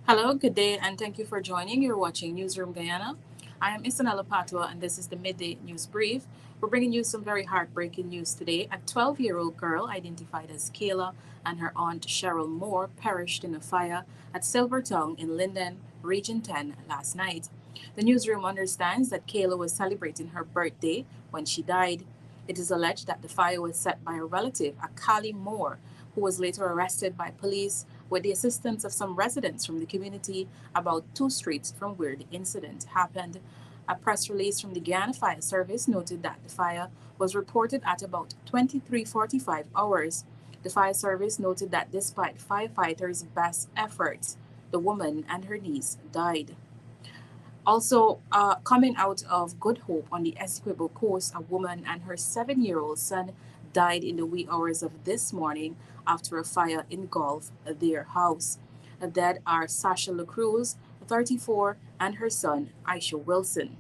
Hello, good day, and thank you for joining. You're watching Newsroom Guyana. I am Isanella Patwa, and this is the Midday News Brief. We're bringing you some very heartbreaking news today. A 12-year-old girl identified as Kayla and her aunt Cheryl Moore perished in a fire at Silver Tongue in Linden, Region 10, last night. The newsroom understands that Kayla was celebrating her birthday when she died. It is alleged that the fire was set by a relative, a Kali Moore, who was later arrested by police with the assistance of some residents from the community about two streets from where the incident happened. A press release from the Guyana Fire Service noted that the fire was reported at about 23:45 hours. The fire service noted that despite firefighters' best efforts, the woman and her niece died. Also, coming out of Good Hope on the Essequibo coast, a woman and her 7-year-old son died in the wee hours of this morning after a fire engulfed their house. The dead are Sasha LaCruz, 34, and her son, Aisha Wilson.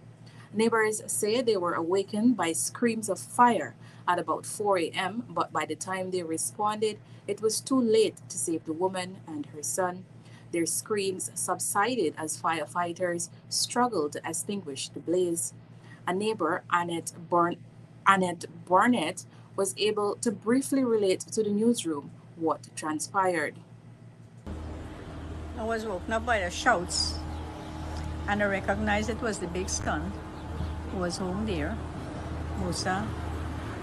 Neighbors say they were awakened by screams of fire at about 4 a.m., but by the time they responded, it was too late to save the woman and her son. Their screams subsided as firefighters struggled to extinguish the blaze. A neighbor, Annette Barnett, was able to briefly relate to the newsroom what transpired. I was woken up by the shouts, and I recognized it was the big son who was home there, Musa.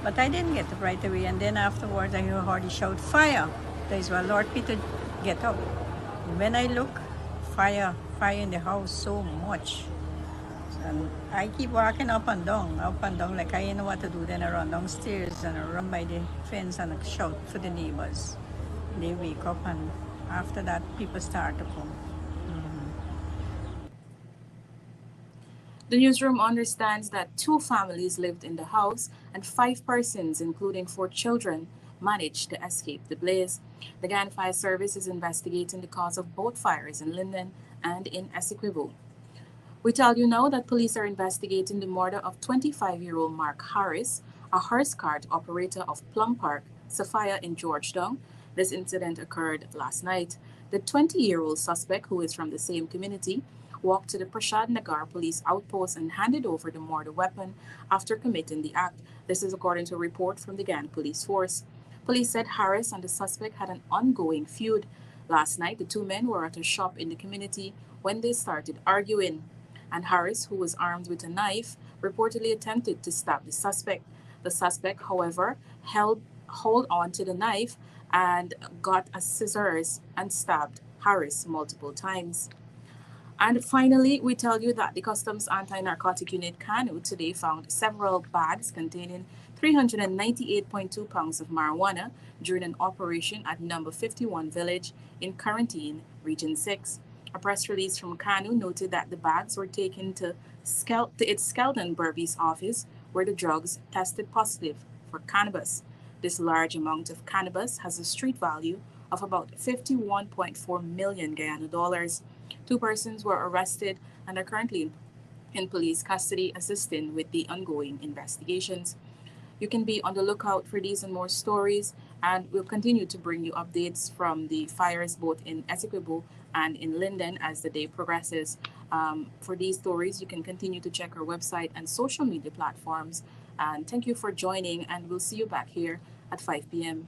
But I didn't get up right away, and then afterwards I heard he shout, "Fire!" There's well, Lord Peter, get up. And when I look, fire in the house so much. And I keep walking up and down, like I didn't know what to do. Then I run downstairs and I run by the fence and I shout for the neighbors. They wake up, and after that, people start to come. The newsroom understands that two families lived in the house and five persons, including four children, managed to escape the blaze. The Guyana Fire Service is investigating the cause of both fires in Linden and in Essequibo. We tell you now that police are investigating the murder of 25-year-old Mark Harris, a horse cart operator of Plum Park, Sophia in Georgetown. This incident occurred last night. The 20-year-old suspect, who is from the same community, walked to the Prashad Nagar police outpost and handed over the murder weapon after committing the act. This is according to a report from the Guyana Police Force. Police said Harris and the suspect had an ongoing feud. Last night, the two men were at a shop in the community when they started arguing, and Harris, who was armed with a knife, reportedly attempted to stab the suspect. The suspect, however, hold on to the knife and got a scissors and stabbed Harris multiple times. And finally, we tell you that the Customs Anti-Narcotic Unit Kanu today found several bags containing 398.2 pounds of marijuana during an operation at number 51 Village in Quarantine, Region 6. A press release from Kanu noted that the bags were taken to its Skelton Burby's office, where the drugs tested positive for cannabis. This large amount of cannabis has a street value of about 51.4 million Guyana dollars. Two persons were arrested and are currently in police custody assisting with the ongoing investigations. You can be on the lookout for these and more stories, and we'll continue to bring you updates from the fires both in Essequibo and in Linden as the day progresses. For these stories, you can continue to check our website and social media platforms. And thank you for joining, and we'll see you back here at 5 p.m.